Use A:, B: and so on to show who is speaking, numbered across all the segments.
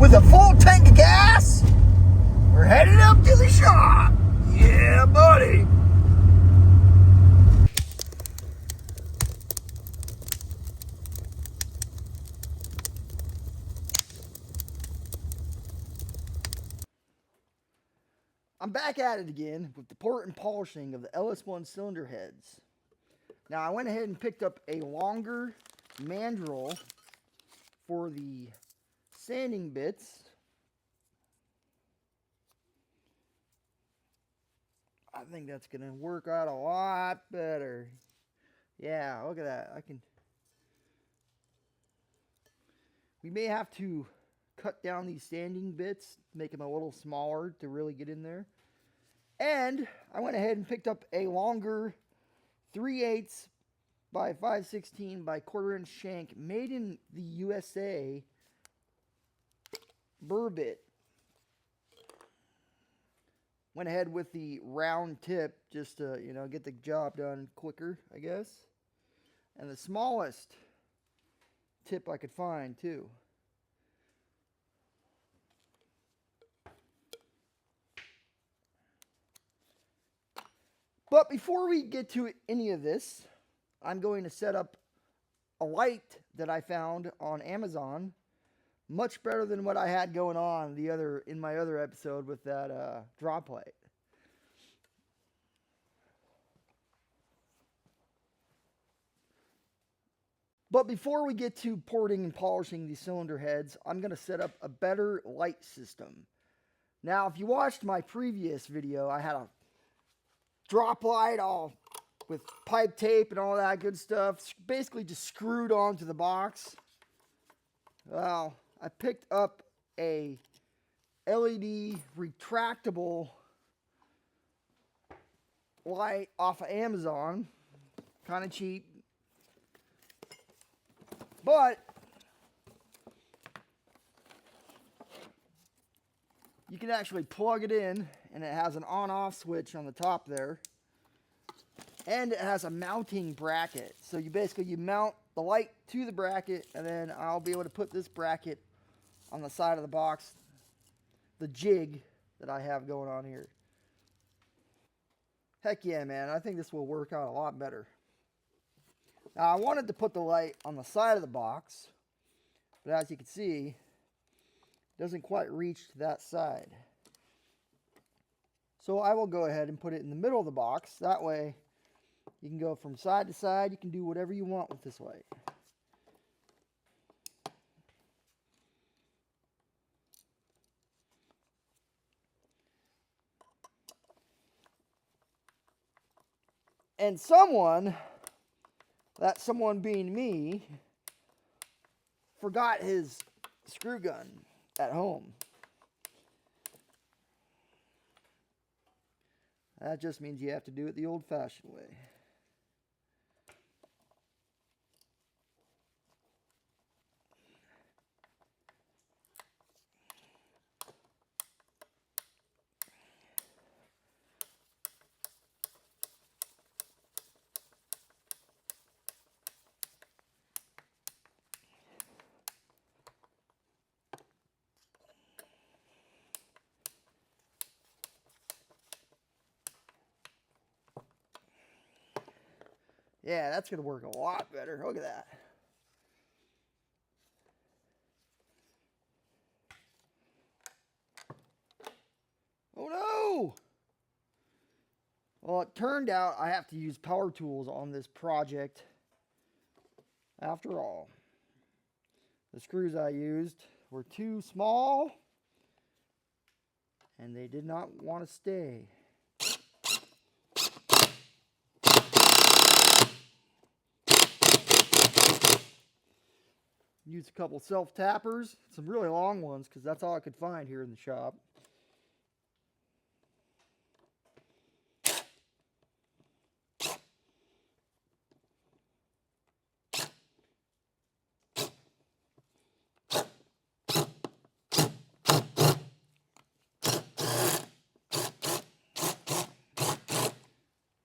A: with a full tank of gas, we're headed up to the shop. Yeah, buddy. I'm back at it again with the port and polishing of the LS1 cylinder heads. Now I went ahead and picked up a longer mandrel for the sanding bits. I think that's going to work out a lot better. Yeah, look at that. We may have to cut down these sanding bits, make them a little smaller to really get in there. And I went ahead and picked up a longer 3/8 by 5/16 by 1/4 inch shank made in the USA Burr bit. Went ahead with the round tip just to, get the job done quicker, I guess. And the smallest tip I could find too. But before we get to any of this, I'm going to set up a light that I found on Amazon. Much better than what I had going on in my other episode with that drop light. But before we get to porting and polishing these cylinder heads, I'm going to set up a better light system. Now, if you watched my previous video, I had a drop light all with pipe tape and all that good stuff, basically just screwed onto the box. Well, I picked up a LED retractable light off of Amazon, kind of cheap, but you can actually plug it in, and it has an on-off switch on the top there. And it has a mounting bracket. So you mount the light to the bracket, and then I'll be able to put this bracket on the side of the box, the jig that I have going on here. Heck yeah, man. I think this will work out a lot better. Now, I wanted to put the light on the side of the box, but as you can see, it doesn't quite reach to that side. So I will go ahead and put it in the middle of the box. That way, you can go from side to side. You can do whatever you want with this light. And that someone being me, forgot his screw gun at home. That just means you have to do it the old-fashioned way. Yeah, that's going to work a lot better. Look at that. Oh no! Well, it turned out I have to use power tools on this project. After all, the screws I used were too small, and they did not want to stay. Used a couple self-tappers, some really long ones, because that's all I could find here in the shop.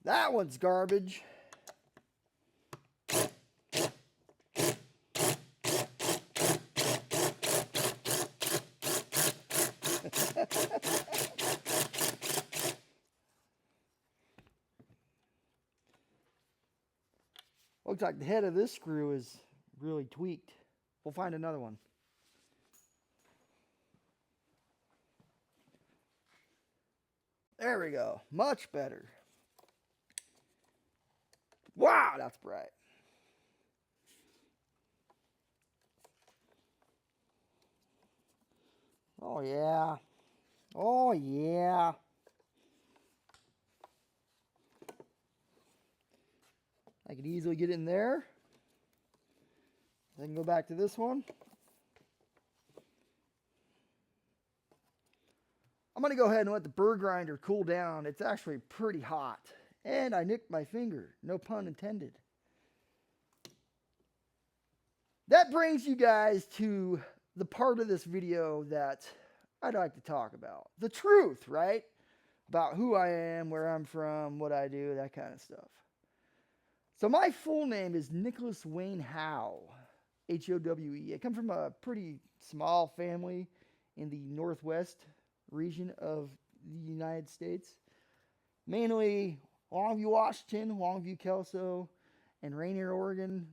A: That one's garbage. looks like the head of this screw is really tweaked. We'll find another one. There we go. Much better. Wow, that's bright. Oh, yeah. Oh, yeah. I can easily get in there. Then go back to this one. I'm going to go ahead and let the burr grinder cool down. It's actually pretty hot. And I nicked my finger. No pun intended. That brings you guys to the part of this video that I'd like to talk about. The truth, right? About who I am, where I'm from, what I do, that kind of stuff. So my full name is Nicholas Wayne Howe. H-O-W-E. I come from a pretty small family in the northwest region of the United States. Mainly Longview, Washington, Longview, Kelso, and Rainier, Oregon.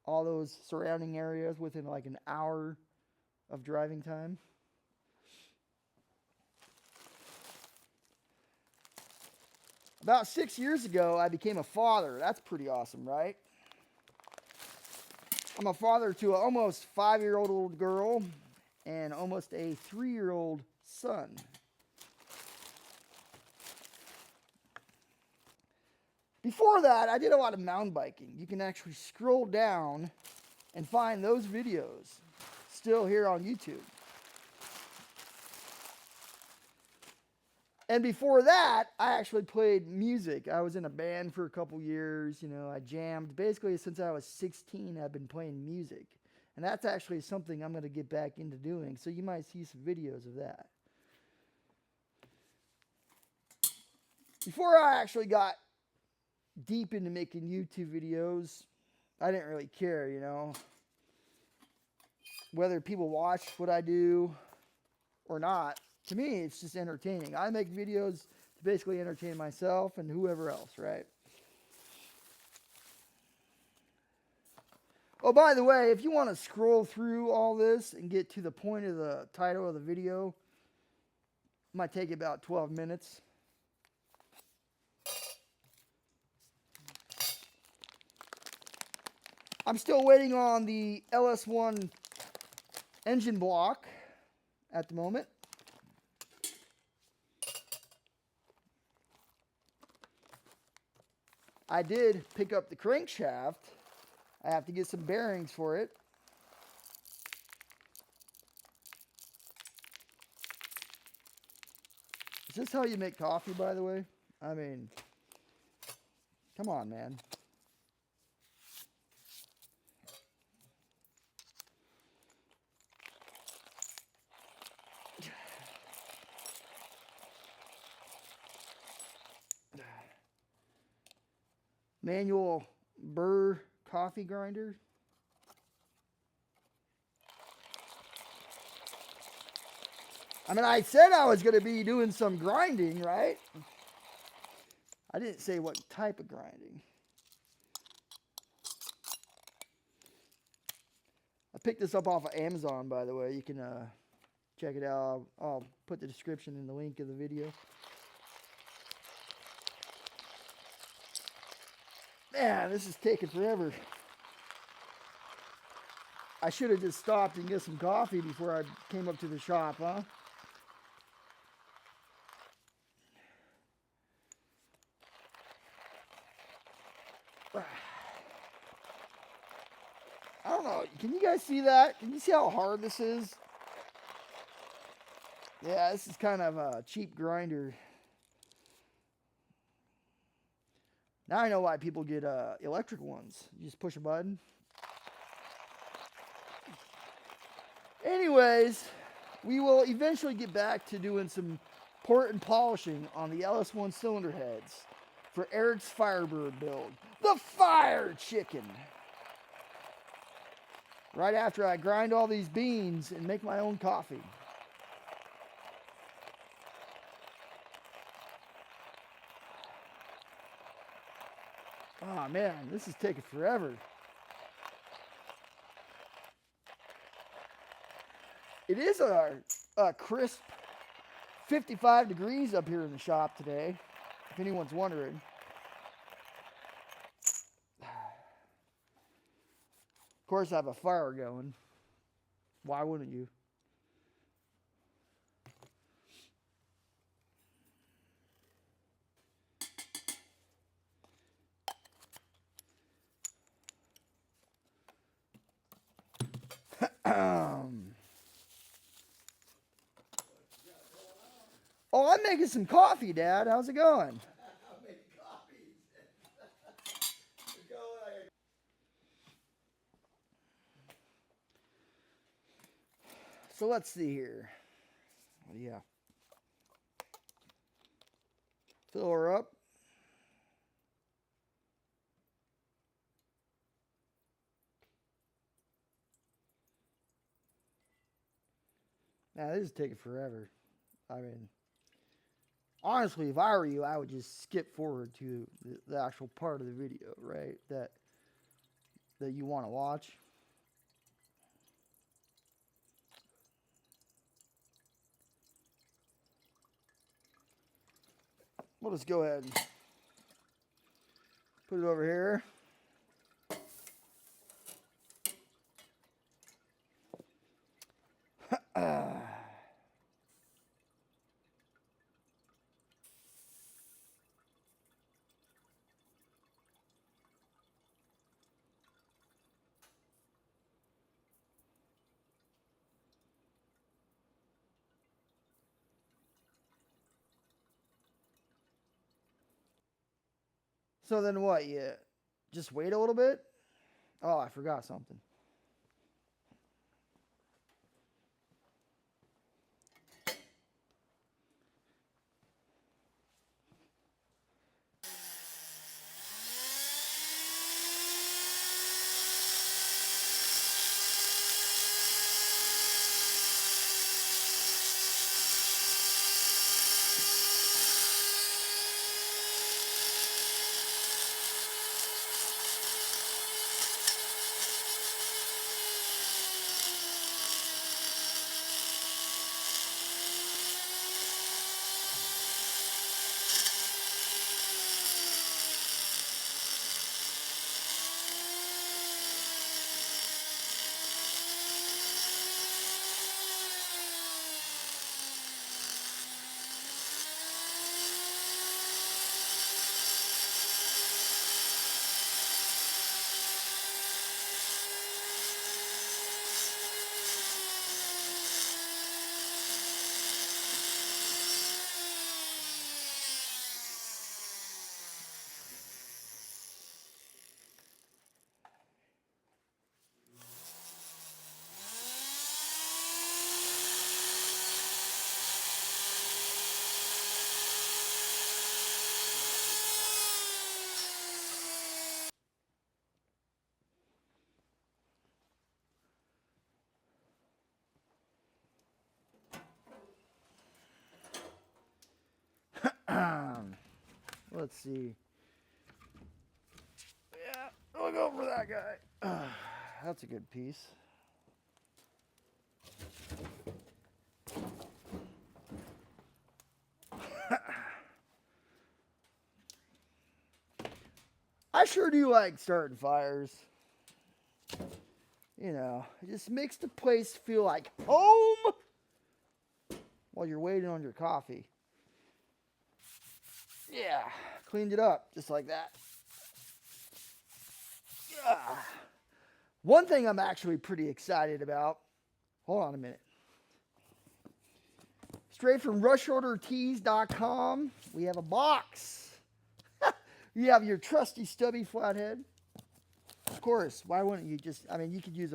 A: All those surrounding areas within like an hour of driving time. About 6 years ago, I became a father. That's pretty awesome, right? I'm a father to an almost 5-year-old girl and almost a 3-year-old son. Before that, I did a lot of mountain biking. You can actually scroll down and find those videos still here on YouTube. And before that, I actually played music. I was in a band for a couple years. You know, I jammed. Basically, since I was 16, I've been playing music. And that's actually something I'm going to get back into doing. So you might see some videos of that. Before I actually got deep into making YouTube videos, I didn't really care, you know, whether people watch what I do or not. To me, it's just entertaining. I make videos to basically entertain myself and whoever else, right? Oh, by the way, if you want to scroll through all this and get to the point of the title of the video, it might take about 12 minutes. I'm still waiting on the LS1 engine block at the moment. I did pick up the crankshaft. I have to get some bearings for it. Is this how you make coffee, by the way? I mean, come on, man. Manual Burr coffee grinder. I mean, I said I was going to be doing some grinding, right? I didn't say what type of grinding. I picked this up off of Amazon, by the way. You can check it out. I'll put the description in the link of the video. Man, this is taking forever. I should have just stopped and get some coffee before I came up to the shop, huh? I don't know. Can you guys see that? Can you see how hard this is? Yeah, this is kind of a cheap grinder. Now I know why people get electric ones. You just push a button. Anyways, we will eventually get back to doing some port and polishing on the LS1 cylinder heads for Eric's Firebird build. The Fire Chicken! Right after I grind all these beans and make my own coffee. Oh man, this is taking forever. It is a crisp 55 degrees up here in the shop today, if anyone's wondering. Of course, I have a fire going. Why wouldn't you? Oh, I'm making some coffee, Dad. How's it going? I'm making coffee. So let's see here. Yeah. Fill her up. Now, this is taking forever. I mean, honestly, if I were you, I would just skip forward to the actual part of the video, right? That you want to watch. We'll just go ahead and put it over here. So then what? You just wait a little bit? Oh, I forgot something. Let's see. Yeah, we'll go for that guy. That's a good piece. I sure do like starting fires. You know, it just makes the place feel like home while you're waiting on your coffee. Yeah, cleaned it up just like that. Yeah. One thing I'm actually pretty excited about. Hold on a minute. Straight from rushordertees.com, we have a box. You have your trusty stubby flathead. Of course, why wouldn't you just, I mean, you could use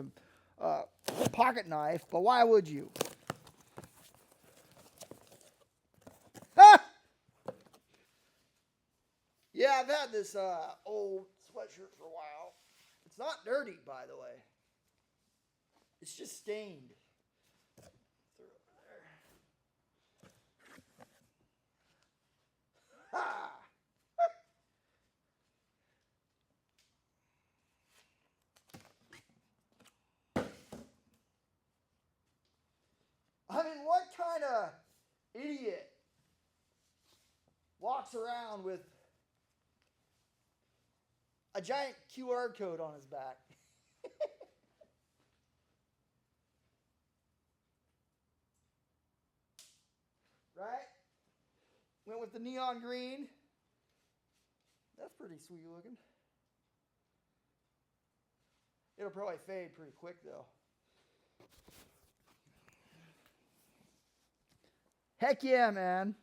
A: a pocket knife, but why would you? Yeah, I've had this old sweatshirt for a while. It's not dirty, by the way. It's just stained. Throw it over there. Ha! walks around with a giant QR code on his back. Right? Went with the neon green. That's pretty sweet looking. It'll probably fade pretty quick though. Heck yeah, man.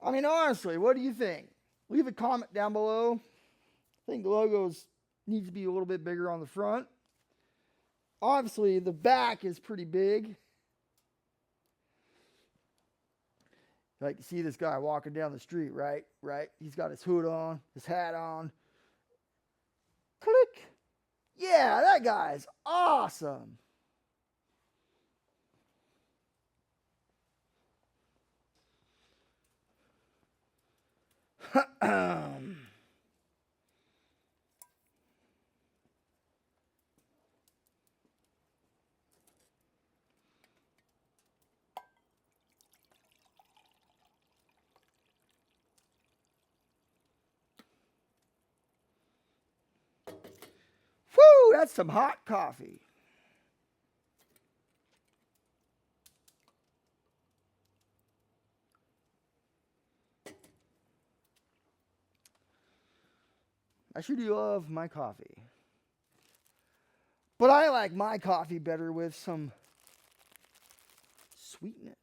A: I mean, honestly, what do you think? Leave a comment down below. I think the logos need to be a little bit bigger on the front. Obviously, the back is pretty big. Like, you see this guy walking down the street, right? Right? He's got his hood on, his hat on. Click. Yeah, that guy's awesome. Woo, that's some hot coffee. I sure do love my coffee. But I like my coffee better with some sweetness.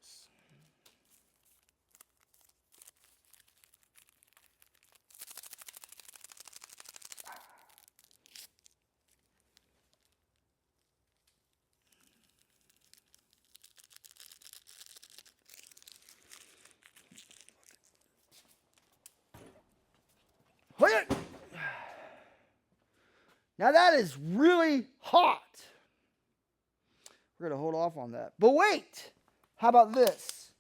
A: Look at it. Now that is really hot. We're going to hold off on that. But wait, how about this?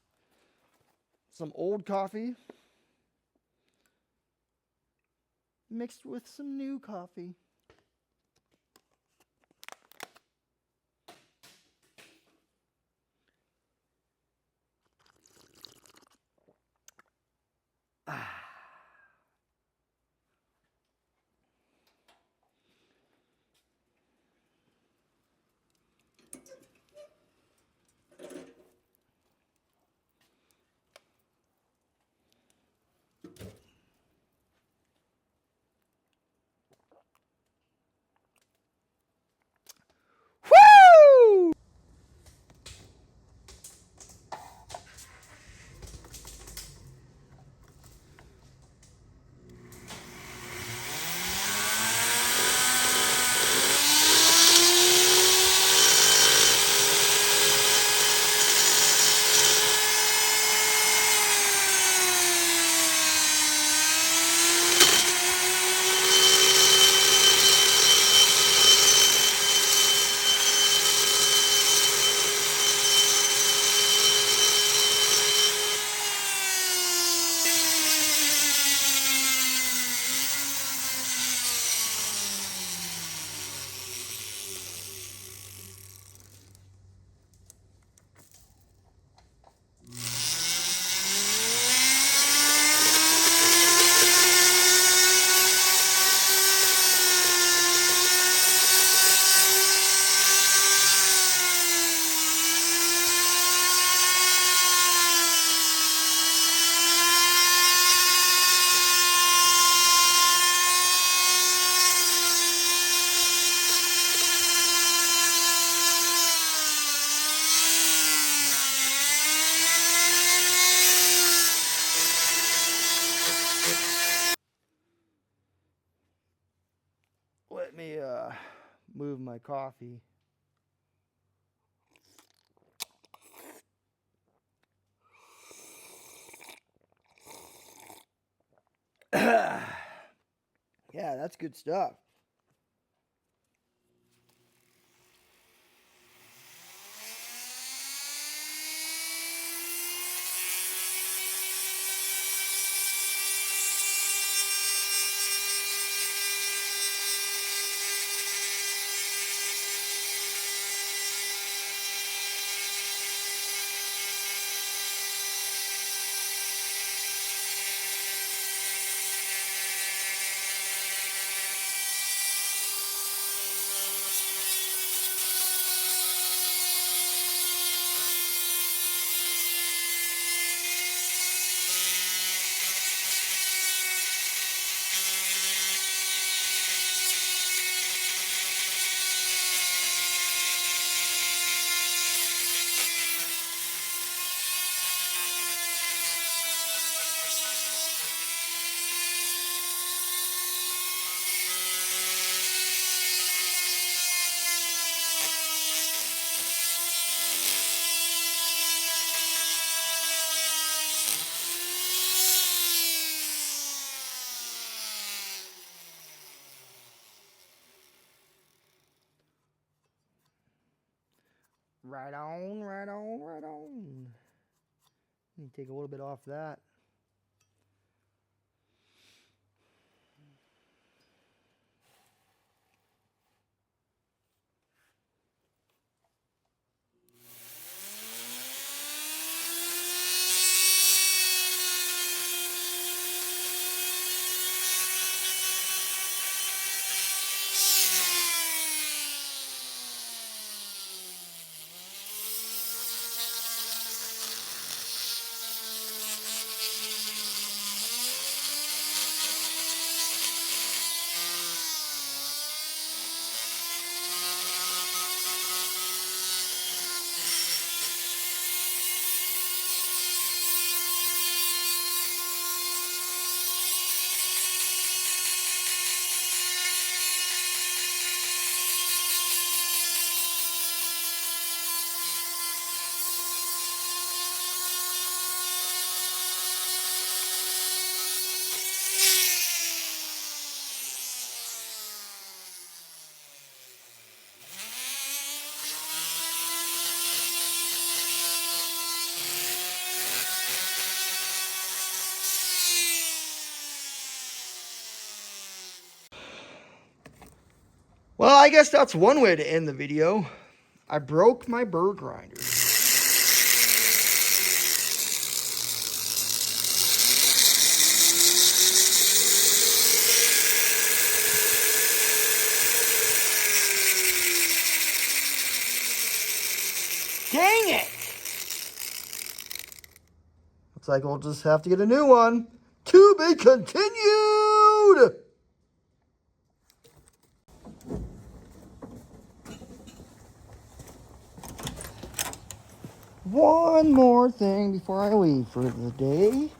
A: Some old coffee mixed with some new coffee. Woo! Let me move my coffee. Yeah, that's good stuff. Right on, right on, right on. Let me take a little bit off that. Well, I guess that's one way to end the video. I broke my burr grinder. Dang it! Looks like we'll just have to get a new one. To be continued! One more thing before I leave for the day.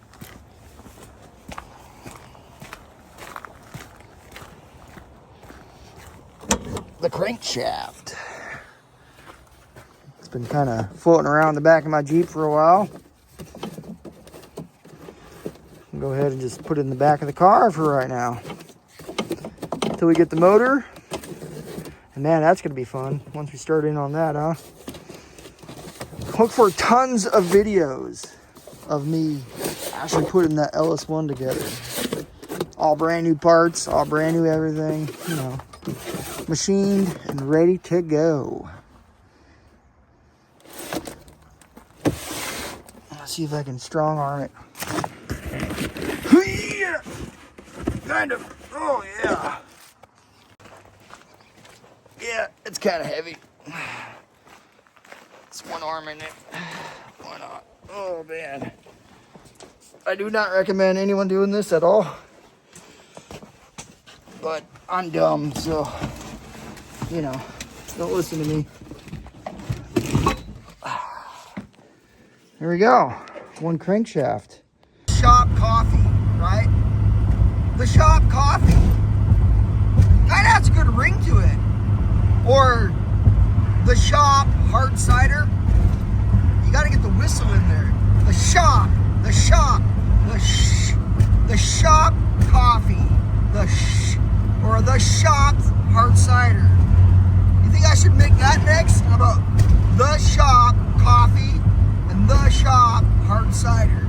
A: The crankshaft. It's been kind of floating around the back of my Jeep for a while. I'll go ahead and just put it in the back of the car for right now. Until we get the motor. And man, that's going to be fun once we start in on that, huh? Look for tons of videos of me actually putting that LS1 together. All brand new parts, all brand new everything, you know, machined and ready to go. Let's see if I can strong arm it. Kind of, oh yeah. Yeah, it's kind of heavy. It's one arm in it. Why not? Oh man. I do not recommend anyone doing this at all. But I'm dumb, so, you know, don't listen to me. There we go. One crankshaft. Shop coffee, right? The shop coffee. Kind of has a good ring to it. Or the shop hard cider. You got to get the whistle in there. The shop, the shop, the shop coffee, or the shop hard cider. You think I should make that next? How about the shop coffee and the shop hard cider?